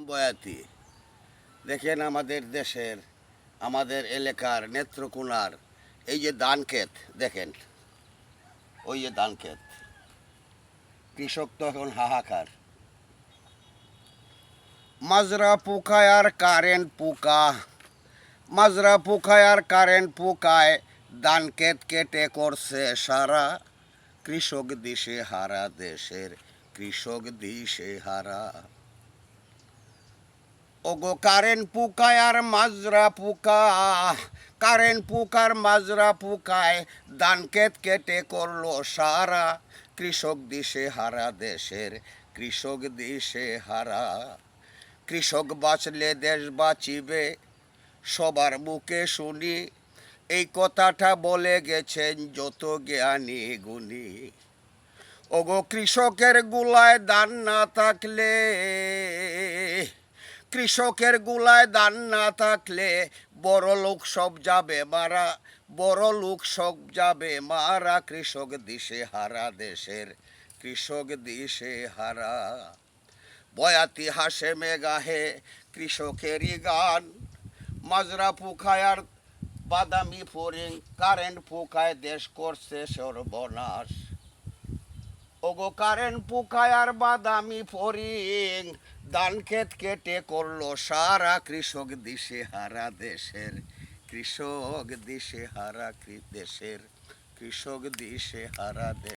বয়াতি দেখেন আমাদের দেশের আমাদের এলাকার নেত্রকোনার এই যে ধান ক্ষেত দেখেন, ওই যে ধান ক্ষেত, কৃষক তো এখন হাহাকার। মাজরা পোকায় আর কারেন্ট পোকা, মাজরা পোকায় আর কারেন্ট পোকায় ধান ক্ষেত কেটে করছে সারা, কৃষক দিশে হারা দেশের, কৃষক দিশে হারা। ওগো কারেন্ট পোকায় আর মাজরা পোকা, কারেন্ট পোকার মাজরা পোকায় ধান ক্ষেত কেটে করলো সারা, কৃষক দিশে হারা দেশের, কৃষক দিশে হারা। কৃষক বাঁচলে দেশ বাঁচিবে, সবার মুখে শুনি, এই কথাটা বলে গেছেন যত জ্ঞানী গুণী। ওগো কৃষকের গুলায় ধান না থাকলে, কৃষকের গুলায় ধান না থাকলে বড় লোক সব যাবে মারা, বড় লোক সব যাবে মারা, কৃষক দিশে হারা দেশের, কৃষক দিশে হারা। বয়াতি হাসে মেঘাহে কৃষকেরই গান, মাজরা পোকায় আর বাদামি ফরিং, কারেন্ট পোকায় দেশ করছে সর্বনাশ। ওগো কারেন্ট পোকায় আর বাদামি ফরিং ধান ক্ষেত কেটে করলো সারা, কৃষক দিশে হারা দেশের, কৃষক দিশে হারা দেশের, কৃষক দিশে হারা দেশ।